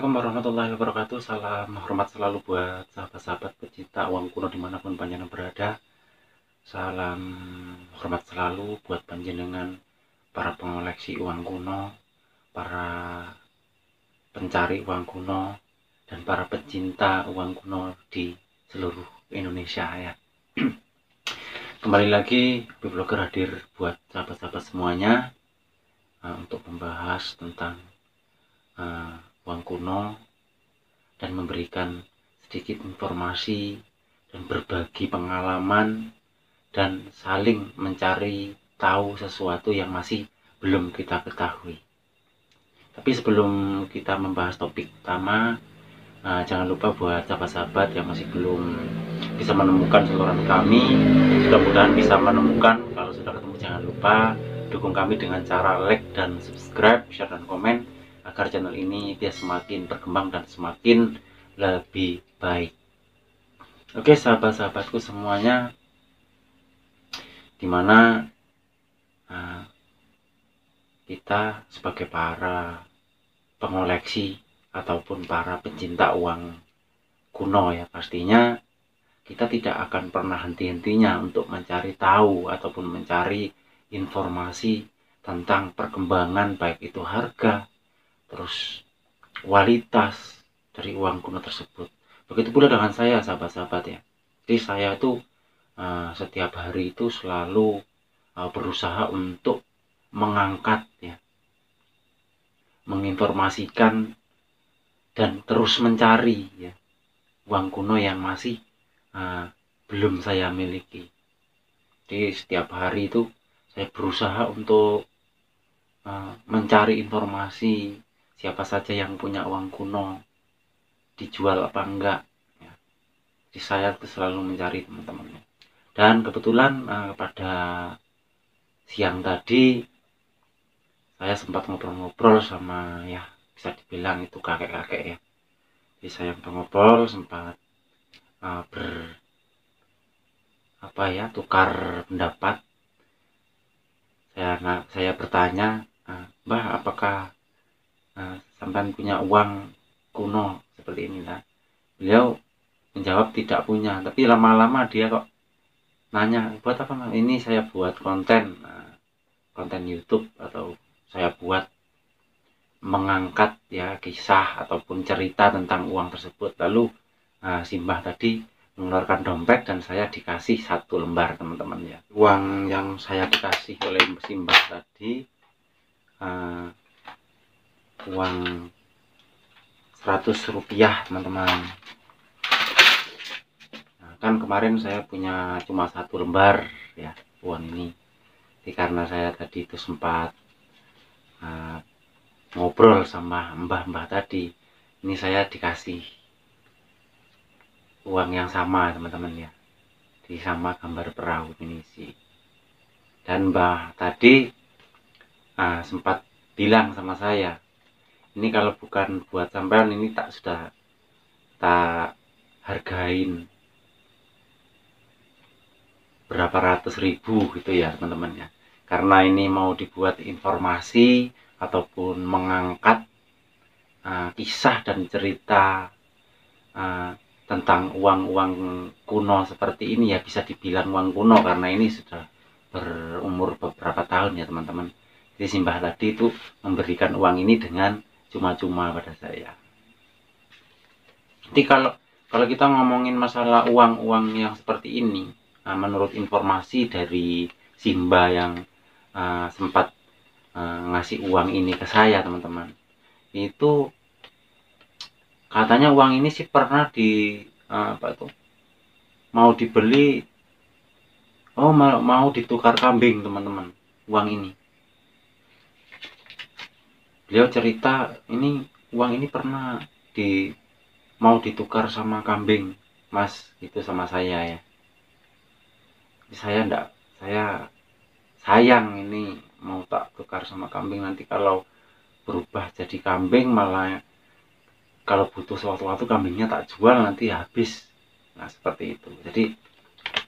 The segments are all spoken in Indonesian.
Assalamualaikum warahmatullahi wabarakatuh. Salam hormat selalu buat sahabat-sahabat pecinta uang kuno dimanapun panjenengan berada. Salam hormat selalu buat panjenengan para pengoleksi uang kuno, para pencari uang kuno, dan para pecinta uang kuno di seluruh Indonesia ya. Kembali lagi Blogger hadir buat sahabat-sahabat semuanya untuk membahas tentang uang kuno dan memberikan sedikit informasi dan berbagi pengalaman dan saling mencari tahu sesuatu yang masih belum kita ketahui. Tapi sebelum kita membahas topik utama, jangan lupa buat sahabat-sahabat yang masih belum bisa menemukan saluran kami, mudah-mudahan bisa menemukan. Kalau sudah ketemu, jangan lupa dukung kami dengan cara like dan subscribe, share dan komen, agar channel ini dia semakin berkembang dan semakin lebih baik. Oke sahabat-sahabatku semuanya, dimana kita sebagai para pengoleksi ataupun para pencinta uang kuno ya, pastinya kita tidak akan pernah henti-hentinya untuk mencari tahu ataupun mencari informasi tentang perkembangan, baik itu harga, terus kualitas dari uang kuno tersebut. Begitu pula dengan saya sahabat-sahabat ya. Jadi saya itu setiap hari itu selalu berusaha untuk mengangkat ya, menginformasikan dan terus mencari ya uang kuno yang masih belum saya miliki. Jadi setiap hari itu saya berusaha untuk mencari informasi siapa saja yang punya uang kuno, dijual apa enggak ya. Jadi saya itu selalu mencari teman-teman. Dan kebetulan pada siang tadi saya sempat ngobrol-ngobrol sama ya, bisa dibilang itu kakek-kakek ya. Jadi saya ngobrol, sempat tukar pendapat. Saya bertanya, Mbah, apakah sampai punya uang kuno seperti ini lah? Beliau menjawab tidak punya, tapi lama-lama dia kok nanya, buat apa? Ini saya buat konten YouTube, atau saya buat mengangkat ya kisah ataupun cerita tentang uang tersebut. Lalu si Mbah tadi mengeluarkan dompet dan saya dikasih 1 lembar teman-teman ya. Uang yang saya dikasih oleh si Mbah tadi uang 100 rupiah teman-teman. Kan kemarin saya punya cuma 1 lembar ya uang ini. Jadi karena saya tadi itu sempat ngobrol sama mbah-mbah tadi, ini saya dikasih uang yang sama teman-teman ya, di sama gambar perahu pinisi. Dan mbah tadi sempat bilang sama saya, ini kalau bukan buat sampean ini sudah tak hargain berapa ratus ribu gitu ya teman-teman ya, karena ini mau dibuat informasi ataupun mengangkat kisah dan cerita tentang uang-uang kuno seperti ini ya. Bisa dibilang uang kuno karena ini sudah berumur beberapa tahun ya teman-teman. Jadi simbah tadi itu memberikan uang ini dengan cuma-cuma pada saya. Jadi kalau kita ngomongin masalah uang-uang yang seperti ini, menurut informasi dari Simba yang sempat ngasih uang ini ke saya teman-teman, itu katanya uang ini sih pernah mau dibeli, mau ditukar kambing teman-teman. Uang ini beliau cerita, ini uang ini pernah mau ditukar sama kambing mas, itu sama saya ya. Saya sayang ini mau tak tukar sama kambing, nanti kalau berubah jadi kambing malah kalau butuh suatu kambingnya tak jual nanti habis. Nah seperti itu. Jadi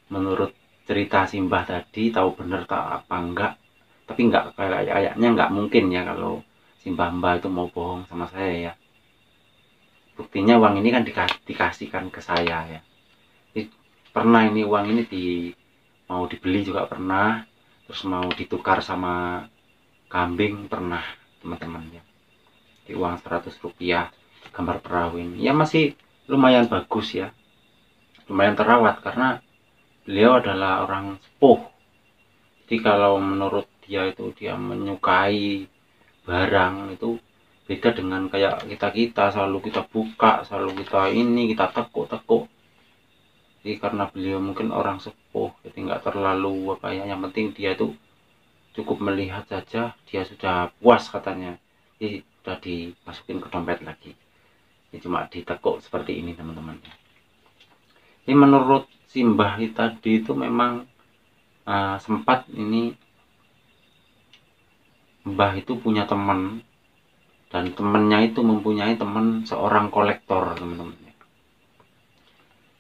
menurut cerita simbah tadi, tahu bener tak apa enggak, tapi kayaknya enggak mungkin ya kalau si mbah itu mau bohong sama saya ya. buktinya uang ini kan dikasihkan ke saya ya. Jadi, pernah ini uang ini mau dibeli juga pernah, terus mau ditukar sama kambing pernah teman-teman ya. Di uang 100 rupiah gambar perahu ini ya masih lumayan bagus ya, lumayan terawat karena beliau adalah orang sepuh. Jadi kalau menurut dia itu dia menyukai barang itu beda dengan kayak kita selalu kita buka, selalu kita tekuk. Jadi karena beliau mungkin orang sepuh, jadi nggak terlalu apa ya, yang penting dia itu cukup melihat saja dia sudah puas katanya. Jadi sudah dimasukin ke dompet lagi. Ini cuma ditekuk seperti ini teman-teman. Ini menurut si Mbah tadi itu memang sempat ini Mbah itu punya teman, dan temannya itu mempunyai teman seorang kolektor teman-teman.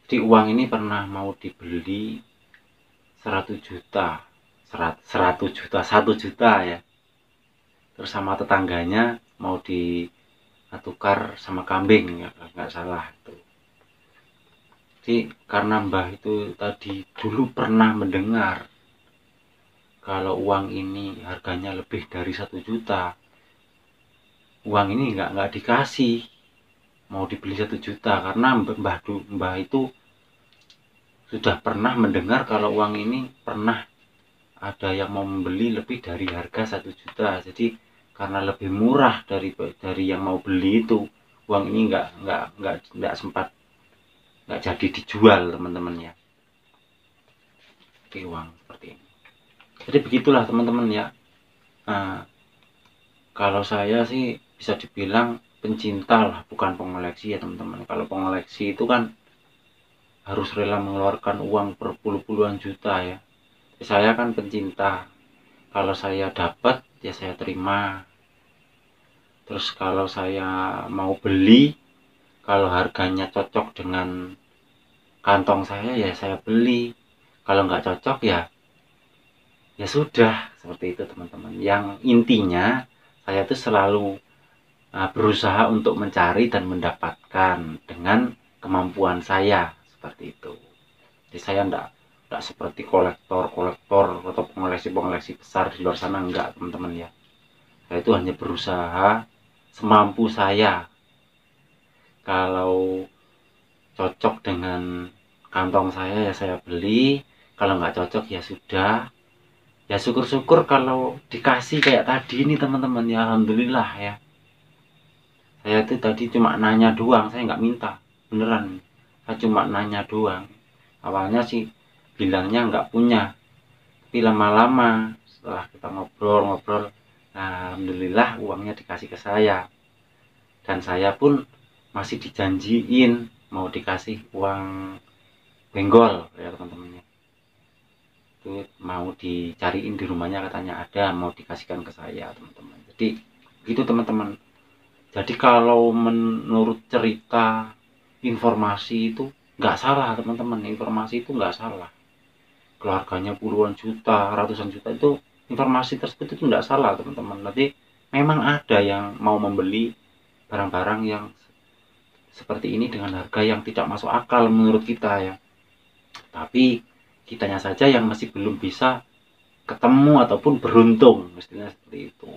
Jadi uang ini pernah mau dibeli 100 juta, 1 juta ya. Terus sama tetangganya mau ditukar sama kambing, nggak salah itu. Jadi karena Mbah itu tadi dulu pernah mendengar kalau uang ini harganya lebih dari 1 juta, uang ini nggak dikasih, mau dibeli 1 juta karena Mbah itu sudah pernah mendengar kalau uang ini pernah ada yang mau membeli lebih dari harga 1 juta. Jadi karena lebih murah dari yang mau beli itu, uang ini nggak sempat, nggak jadi dijual teman-teman ya. Jadi uang seperti ini. Jadi begitulah teman-teman ya. Nah, kalau saya sih bisa dibilang pencinta lah, bukan pengoleksi ya teman-teman. Kalau pengoleksi itu kan harus rela mengeluarkan uang berpuluh-puluhan juta ya. Saya kan pencinta, kalau saya dapat ya saya terima. Terus kalau saya mau beli, kalau harganya cocok dengan kantong saya ya saya beli, kalau nggak cocok ya sudah, seperti itu teman-teman. Yang intinya saya tuh selalu berusaha untuk mencari dan mendapatkan dengan kemampuan saya, seperti itu. Jadi saya enggak seperti kolektor atau pengoleksi besar di luar sana, enggak teman-teman ya. Saya itu hanya berusaha semampu saya. Kalau cocok dengan kantong saya ya saya beli, kalau nggak cocok ya sudah. Ya syukur-syukur kalau dikasih kayak tadi ini teman-teman ya, alhamdulillah ya. Saya tuh tadi cuma nanya doang, saya nggak minta, beneran. Saya cuma nanya doang. Awalnya sih bilangnya nggak punya, tapi lama-lama setelah kita ngobrol, nah, alhamdulillah uangnya dikasih ke saya. Dan saya pun masih dijanjiin mau dikasih uang benggol ya teman-teman. Itu mau dicariin di rumahnya, katanya ada, mau dikasihkan ke saya teman-teman. Jadi gitu teman-teman. Jadi kalau menurut cerita, informasi itu nggak salah teman-teman. Informasi itu nggak salah, keluarganya puluhan juta, ratusan juta, itu informasi tersebut itu nggak salah teman-teman. Nanti memang ada yang mau membeli barang-barang yang seperti ini dengan harga yang tidak masuk akal menurut kita ya. Tapi kitanya saja yang masih belum bisa ketemu ataupun beruntung, mestinya seperti itu.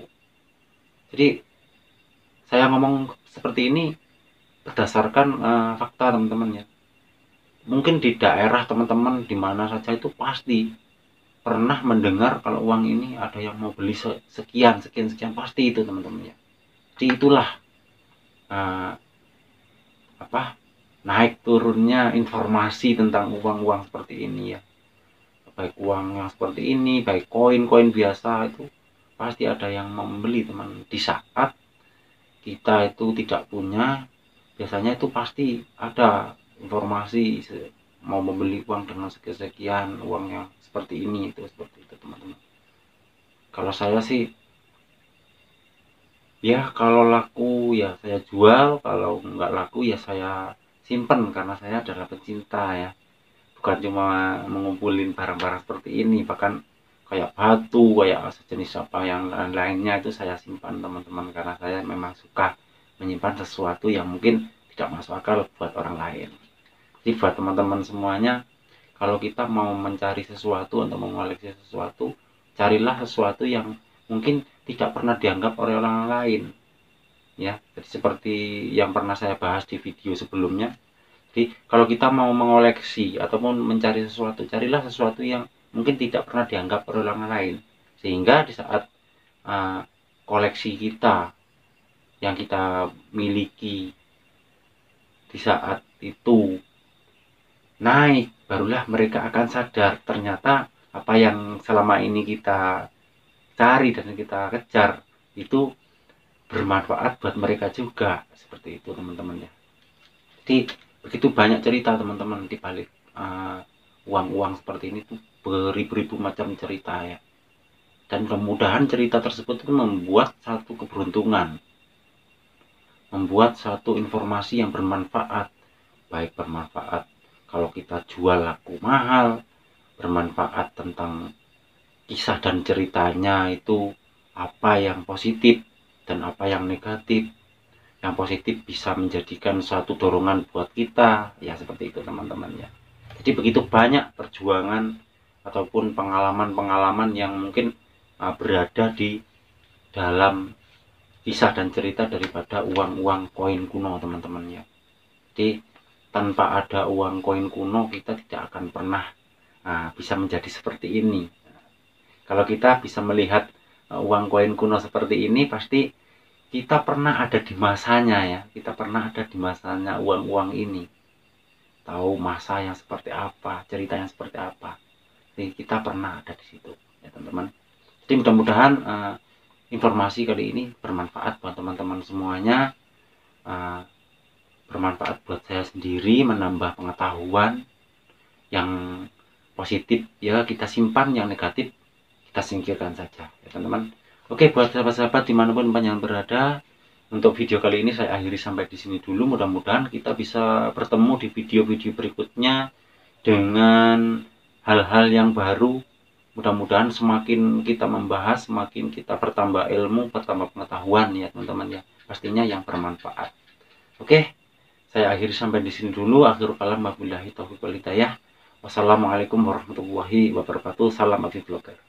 Jadi saya ngomong seperti ini berdasarkan fakta teman-teman ya. Mungkin di daerah teman-teman di mana saja itu pasti pernah mendengar kalau uang ini ada yang mau beli sekian, pasti itu teman-teman ya. Jadi itulah naik turunnya informasi tentang uang-uang seperti ini ya. Baik uang yang seperti ini, baik koin-koin biasa, itu pasti ada yang membeli teman. Di saat kita itu tidak punya, biasanya itu pasti ada informasi mau membeli uang dengan sekian, uang yang seperti ini, itu seperti itu teman-teman. Kalau saya sih ya kalau laku ya saya jual, kalau nggak laku ya saya simpen, karena saya adalah pecinta ya. Bukan cuma mengumpulin barang-barang seperti ini, bahkan kayak batu, kayak sejenis apa yang lainnya itu saya simpan teman-teman, karena saya memang suka menyimpan sesuatu yang mungkin tidak masuk akal buat orang lain. Jadi buat teman-teman semuanya, kalau kita mau mencari sesuatu atau mengoleksi sesuatu, carilah sesuatu yang mungkin tidak pernah dianggap oleh orang lain, ya. Jadi seperti yang pernah saya bahas di video sebelumnya. Jadi kalau kita mau mengoleksi ataupun mencari sesuatu, carilah sesuatu yang mungkin tidak pernah dianggap oleh orang lain, sehingga di saat koleksi kita yang kita miliki di saat itu naik, barulah mereka akan sadar ternyata apa yang selama ini kita cari dan kita kejar itu bermanfaat buat mereka juga, seperti itu teman-teman ya. Jadi begitu banyak cerita teman-teman di balik uang-uang seperti ini tuh, beribu-ribu macam cerita ya. Dan mudah-mudahan cerita tersebut itu membuat satu keberuntungan, membuat satu informasi yang bermanfaat, baik bermanfaat kalau kita jual laku mahal, bermanfaat tentang kisah dan ceritanya itu apa yang positif dan apa yang negatif. Yang positif bisa menjadikan suatu dorongan buat kita, ya seperti itu teman-teman ya. Jadi begitu banyak perjuangan ataupun pengalaman-pengalaman yang mungkin berada di dalam kisah dan cerita daripada uang-uang koin kuno teman-teman ya. Jadi tanpa ada uang koin kuno kita tidak akan pernah bisa menjadi seperti ini. Kalau kita bisa melihat uang koin kuno seperti ini, pasti kita pernah ada di masanya ya. Kita pernah ada di masanya uang-uang ini. Tahu masa yang seperti apa, cerita yang seperti apa. Jadi kita pernah ada di situ ya teman-teman. Jadi mudah-mudahan informasi kali ini bermanfaat buat teman-teman semuanya. Bermanfaat buat saya sendiri, menambah pengetahuan. Yang positif ya kita simpan, yang negatif kita singkirkan saja ya teman-teman. Oke, buat sahabat-sahabat dimanapun panjenengan berada, untuk video kali ini saya akhiri sampai di sini dulu. Mudah-mudahan kita bisa bertemu di video-video berikutnya dengan hal-hal yang baru. Mudah-mudahan semakin kita membahas, semakin kita bertambah ilmu, bertambah pengetahuan ya teman-teman ya. Pastinya yang bermanfaat. Oke, saya akhiri sampai di sini dulu. Akhirul kalam, wabillahi taufiq wal hidayah. Wassalamualaikum warahmatullahi wabarakatuh. Salam aktif vlogger.